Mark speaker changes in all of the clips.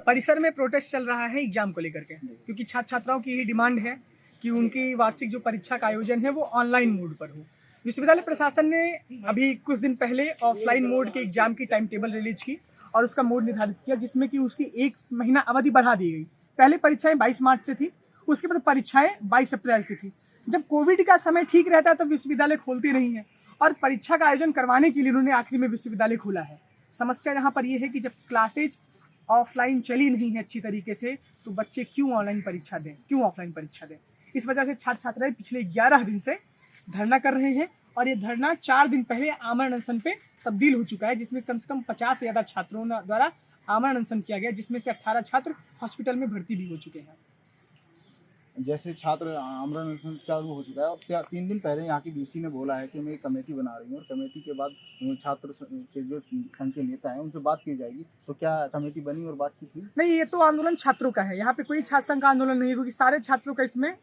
Speaker 1: परिसर में प्रोटेस्ट चल रहा है एग्जाम को लेकर के, क्योंकि छात्र छात्राओं की यही डिमांड है कि उनकी वार्षिक जो परीक्षा का आयोजन है वो ऑनलाइन मोड पर हो। विश्वविद्यालय प्रशासन ने अभी कुछ दिन पहले ऑफलाइन मोड के एग्जाम की टाइम टेबल रिलीज की और उसका मोड निर्धारित किया, जिसमें कि उसकी 1 महीना अवधि बढ़ा दी गई। पहले परीक्षाएं 22 मार्च से थी, उसके बाद परीक्षाएं 22 अप्रैल से थी। जब कोविड का समय ठीक रहता है तो विश्वविद्यालय खोलते नहीं है और परीक्षा का आयोजन करवाने के लिए उन्होंने आखिरी में विश्वविद्यालय खोला है। समस्या यहाँ पर यह है कि जब क्लासेज ऑफलाइन चली नहीं है अच्छी तरीके से, तो बच्चे क्यों ऑनलाइन परीक्षा दें, क्यों ऑफलाइन परीक्षा दें। इस वजह से छात्र छात्राएं पिछले 11 दिन से धरना कर रहे हैं और ये धरना 4 दिन पहले आमरण अनशन पे तब्दील हो चुका है, जिसमें कम से कम 50 से ज़्यादा छात्रों द्वारा आमरण अनशन किया गया, जिसमें से 18 छात्र हॉस्पिटल में भर्ती भी हो चुके हैं।
Speaker 2: जैसे छात्र आमरण अनशन चालू हो चुका है और 3 दिन पहले यहाँ की बीसी ने बोला है कि मैं एक कमेटी बना रही हूँ और कमेटी के बाद छात्र के जो संघ के नेता हैं उनसे बात की जाएगी। तो क्या कमेटी बनी और बातचीत हुई?
Speaker 1: नहीं, ये तो आंदोलन छात्रों का है, यहाँ पे कोई छात्र संघ का आंदोलन नहीं है, क्योंकि सारे छात्रों का इसमें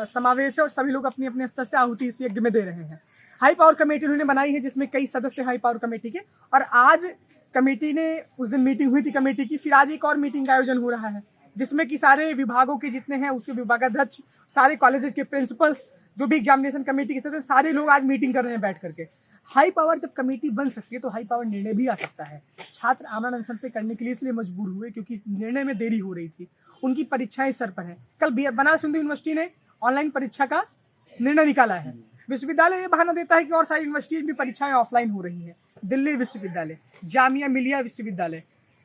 Speaker 1: समावेश है और सभी लोग अपने अपने स्तर से आहुति इस यज्ञ में दे रहे हैं। हाई पावर कमेटी उन्होंने बनाई है, जिसमें कई सदस्य हाई पावर कमेटी के, और आज कमेटी ने उस दिन मीटिंग हुई थी कमेटी की, फिर आज एक और मीटिंग का आयोजन हो रहा है, जिसमें कि सारे विभागों के जितने हैं उसके विभागाध्यक्ष, सारे कॉलेजेस के प्रिंसिपल्स, जो भी एग्जामिनेशन कमेटी के सदस्य, सारे लोग आज मीटिंग कर रहे हैं बैठ करके। हाई पावर जब कमेटी बन सकती है तो हाई पावर निर्णय भी आ सकता है। छात्र आमरण अनशन पे करने के लिए इसलिए मजबूर हुए क्योंकि निर्णय में देरी हो रही थी, उनकी परीक्षाएं सर पर है। कल बनारस हिंदू यूनिवर्सिटी ने ऑनलाइन परीक्षा का निर्णय निकाला है। विश्वविद्यालय ये बहाना देता है कि और सारी यूनिवर्सिटीज में परीक्षाएं ऑफलाइन हो रही हैं। दिल्ली विश्वविद्यालय, जामिया मिलिया विश्वविद्यालय,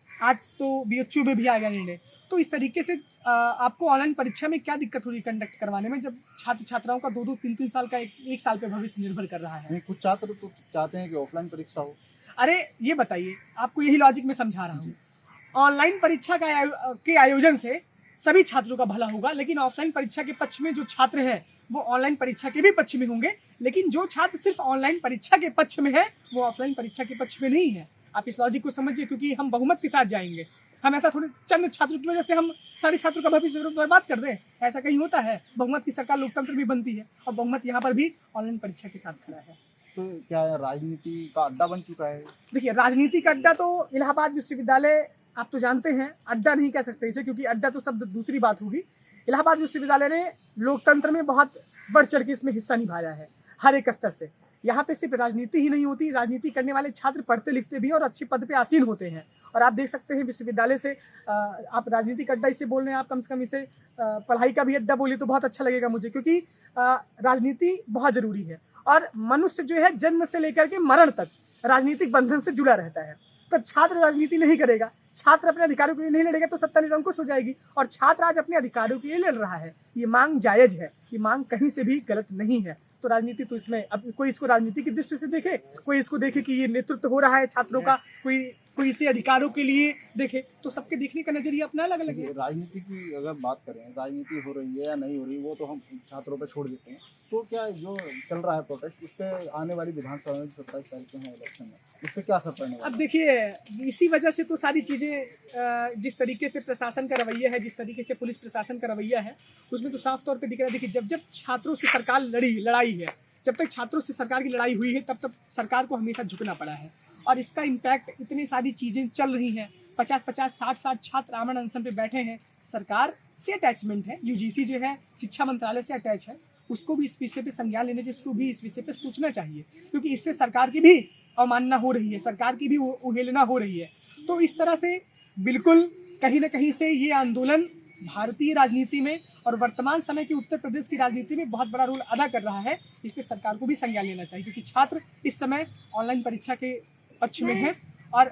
Speaker 1: आज तो बीएचयू में भी आ गया निर्णय। तो इस तरीके से आपको ऑनलाइन परीक्षा में क्या दिक्कत हो रही है कंडक्ट करवाने में, जब छात्र छात्राओं का 2-2, 3-3 साल का एक साल पे भविष्य निर्भर कर रहा है।
Speaker 2: कुछ छात्र तो चाहते हैं कि ऑफलाइन परीक्षा हो।
Speaker 1: अरे ये बताइए, आपको यही लॉजिक में समझा रहा हूँ। ऑनलाइन परीक्षा के आयोजन से सभी छात्रों का भला होगा, लेकिन ऑफलाइन परीक्षा के पक्ष में जो छात्र हैं वो ऑनलाइन परीक्षा के भी पक्ष में होंगे, लेकिन जो छात्र सिर्फ ऑनलाइन परीक्षा के पक्ष में है वो ऑफलाइन परीक्षा के पक्ष में नहीं है। आप इस लॉजिक को समझिए, क्योंकि हम बहुमत के साथ जाएंगे। हम ऐसा थोड़ी चंद छात्रों की वजह से हम सारे छात्रों का भविष्य बर्बाद कर दें, ऐसा कहीं होता है। बहुमत की सरकार लोकतंत्र भी बनती है और बहुमत यहाँ पर भी ऑनलाइन परीक्षा के साथ खड़ा है।
Speaker 2: तो क्या राजनीति का अड्डा बन चुका है?
Speaker 1: देखिए, राजनीति का अड्डा तो इलाहाबाद विश्वविद्यालय, आप तो जानते हैं, अड्डा नहीं कह सकते इसे, क्योंकि अड्डा तो शब्द दूसरी बात होगी। इलाहाबाद विश्वविद्यालय ने लोकतंत्र में बहुत बढ़ चढ़ के इसमें हिस्सा निभाया है हर एक स्तर से। यहाँ पे सिर्फ राजनीति ही नहीं होती, राजनीति करने वाले छात्र पढ़ते लिखते भी और अच्छे पद पे आसीन होते हैं। और आप देख सकते हैं विश्वविद्यालय से आप राजनीतिक अड्डा इसे बोल रहे हैं, आप कम से कम इसे पढ़ाई का भी अड्डा बोलिए तो बहुत अच्छा लगेगा मुझे, क्योंकि राजनीति बहुत जरूरी है और मनुष्य जो है जन्म से लेकर के मरण तक राजनीतिक बंधन से जुड़ा रहता है। तब छात्र राजनीति नहीं करेगा, छात्र अपने अधिकारों के लिए नहीं लड़ेगा तो सत्ता निरंकुश हो जाएगी। और छात्र आज अपने अधिकारों के लिए लड़ रहा है, ये मांग जायज है, ये मांग कहीं से भी गलत नहीं है। तो राजनीति तो इसमें, अब कोई इसको राजनीति की दृष्टि से देखे, कोई इसको देखे कि ये नेतृत्व हो रहा है छात्रों का, कोई इसे अधिकारों के लिए देखे, तो सबके देखने का नजरिया अपना अलग अलग है।
Speaker 2: राजनीति की अगर बात करें, राजनीति हो रही है या नहीं हो रही वो तो हम छात्रों पर छोड़ देते हैं। तो क्या जो चल रहा है प्रोटेस्ट, उस पर आने वाली विधानसभा में 27 तारीख के हैं इलेक्शन में, उस पर क्या असर पड़ने वाला?
Speaker 1: अब देखिए, इसी वजह से तो सारी चीज़ें, जिस तरीके से प्रशासन का रवैया है, जिस तरीके से पुलिस प्रशासन का रवैया है, उसमें तो साफ तौर पे दिख रहा है। देखिए, जब जब छात्रों से सरकार लड़ाई है, जब तक छात्रों से सरकार की लड़ाई हुई है, तब तक सरकार को हमेशा झुकना पड़ा है। और इसका इम्पैक्ट, इतनी सारी चीज़ें चल रही हैं, 50-50, 60-60 छात्र आमरण अनशन पे बैठे हैं, सरकार से अटैचमेंट है, यूजीसी जो है शिक्षा मंत्रालय से अटैच है, उसको भी इस विषय पे संज्ञान लेने चाहिए, उसको भी इस विषय पे सोचना चाहिए, क्योंकि इससे सरकार की भी अवमानना हो रही है, सरकार की भी उहेलना हो रही है। तो इस तरह से बिल्कुल कहीं ना कहीं से ये आंदोलन भारतीय राजनीति में और वर्तमान समय की उत्तर प्रदेश की राजनीति में बहुत बड़ा रोल अदा कर रहा है। इस पर सरकार को भी संज्ञान लेना चाहिए, क्योंकि छात्र इस समय ऑनलाइन परीक्षा के पक्ष में है और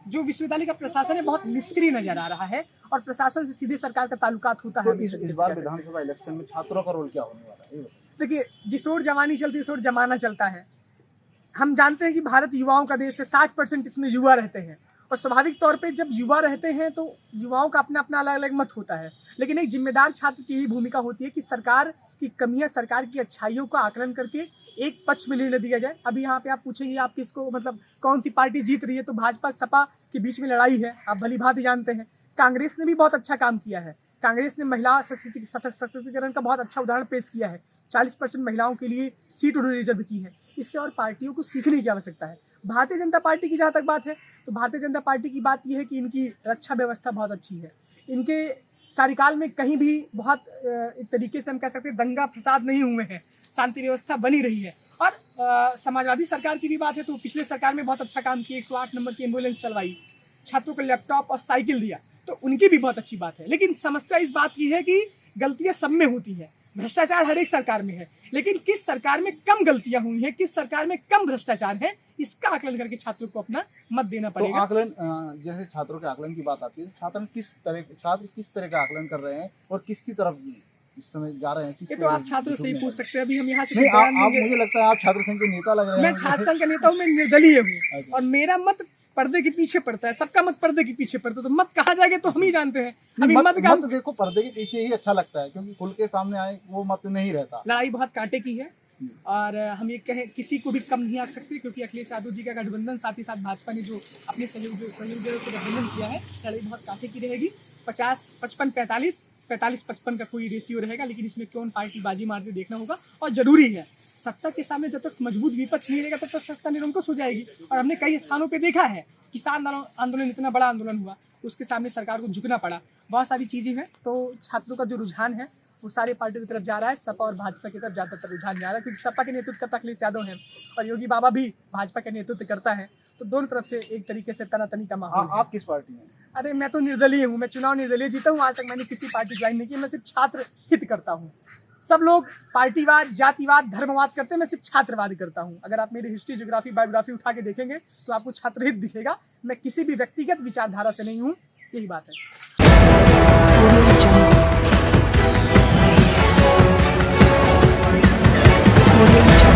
Speaker 1: जो विश्वविद्यालय का प्रशासन है बहुत निष्क्रिय नजर आ रहा है और प्रशासन से सीधे सरकार का ताल्लुकात होता है।
Speaker 2: तो इस बार विधानसभा इलेक्शन में छात्रों का रोल क्या होने वाला है?
Speaker 1: देखिए, जिस ओर जवानी चलती है उस ओर जमाना चलता है। हम जानते हैं कि भारत युवाओं का देश है, 60% इसमें युवा रहते हैं और स्वाभाविक तौर पे जब युवा रहते हैं तो युवाओं का अपना अपना अलग अलग मत होता है। लेकिन एक जिम्मेदार छात्र की यही भूमिका होती है कि सरकार की कमियां, सरकार की अच्छाइयों का आकलन करके एक पक्ष में निर्णय दिया जाए। अभी यहाँ पे आप पूछेंगे आप किसको, मतलब कौन सी पार्टी जीत रही है, तो भाजपा सपा के बीच में लड़ाई है, आप भली भांति जानते हैं। कांग्रेस ने भी बहुत अच्छा काम किया है, कांग्रेस ने महिला सशक्तिकरण का बहुत अच्छा उदाहरण पेश किया है। 40% महिलाओं के लिए सीट उन्होंने रिजर्व की है। इससे और पार्टियों को सीखने की आवश्यकता है। भारतीय जनता पार्टी की जहाँ तक बात है, तो भारतीय जनता पार्टी की बात यह है कि इनकी रक्षा व्यवस्था बहुत अच्छी है। इनके कार्यकाल में कहीं भी बहुत एक तरीके से हम कह सकते हैं दंगा फसाद नहीं हुए हैं, शांति व्यवस्था बनी रही है। और समाजवादी सरकार की भी बात है तो पिछले सरकार में बहुत अच्छा काम किया, 108 नंबर की एम्बुलेंस चलवाई, छात्रों को लैपटॉप और साइकिल दिया, तो उनकी भी बहुत अच्छी बात है। लेकिन समस्या इस बात की है कि गलतियां सब में होती है, भ्रष्टाचार हर एक सरकार में है, लेकिन किस सरकार में कम गलतियां हुई हैं, किस सरकार में कम भ्रष्टाचार है, इसका आकलन करके छात्रों को अपना मत देना
Speaker 2: तो
Speaker 1: पड़ेगा।
Speaker 2: आकलन, जैसे छात्रों के आकलन की बात आती है, छात्र किस तरह का आकलन कर रहे हैं और किसकी तरफ इस समय जा रहे हैं?
Speaker 1: ये तो आप छात्रों से ही पूछ सकते हैं। अभी हम यहाँ से
Speaker 2: नहीं,
Speaker 1: बयान
Speaker 2: आप
Speaker 1: देंगे।
Speaker 2: मुझे लगता है आप छात्र संघ के नेता लग रहे हैं।
Speaker 1: मैं छात्र संघ का नेता हूँ, मैं निर्दलीय हूँ
Speaker 2: अच्छा।
Speaker 1: और मेरा मत पर्दे के पीछे पड़ता है, सबका मत पर्दे के पीछे पड़ता है, तो मत कहा जाएगा तो हम ही जानते हैं। अभी मत का
Speaker 2: मत देखो पर्दे के पीछे ही अच्छा लगता है, क्योंकि खुल के सामने आए वो मत नहीं रहता।
Speaker 1: लड़ाई बहुत कांटे की है और हम ये कहें किसी को भी कम नहीं आंक सकते, क्योंकि अखिलेश यादव जी का गठबंधन, साथ ही साथ भाजपा ने जो अपने सहयोगियों को गठबंधन किया है, लड़ाई बहुत कांटे की रहेगी। 50-55-45, 45-55 का कोई रेशियो रहेगा, लेकिन इसमें कौन पार्टी बाजी मारते देखना होगा। और जरूरी है, सत्ता के सामने जब तक मजबूत विपक्ष नहीं रहेगा तब तक सत्ता निरंकुश हो जाएगी। और हमने कई स्थानों पे देखा है, किसान आंदोलन इतना बड़ा आंदोलन हुआ, उसके सामने सरकार को झुकना पड़ा, बहुत सारी चीजें हैं। तो छात्रों का जो रुझान है वो सारे पार्टियों की तरफ जा रहा है, सपा और भाजपा की तरफ ज्यादातर रुझान जा रहा है, क्योंकि सपा के नेतृत्व करता अखिलेश यादव है और योगी बाबा भी भाजपा का नेतृत्व करता है। तो दोनों तरफ से एक तरीके से तनातनी का माहौल है।
Speaker 2: आप किस पार्टी में?
Speaker 1: अरे मैं तो निर्दलीय हूँ, मैं चुनाव निर्दलीय जीता हूँ, आज तक मैंने किसी पार्टी ज्वाइन नहीं की, मैं सिर्फ छात्र हित करता हूँ। सब लोग पार्टीवाद, जातिवाद, धर्मवाद करते हैं, मैं सिर्फ छात्रवाद करता हूँ। अगर आप मेरी हिस्ट्री, ज्योग्राफी, बायोग्राफी उठा के देखेंगे तो आपको छात्रहित दिखेगा। मैं किसी भी व्यक्तिगत विचारधारा से नहीं हूँ, यही बात है।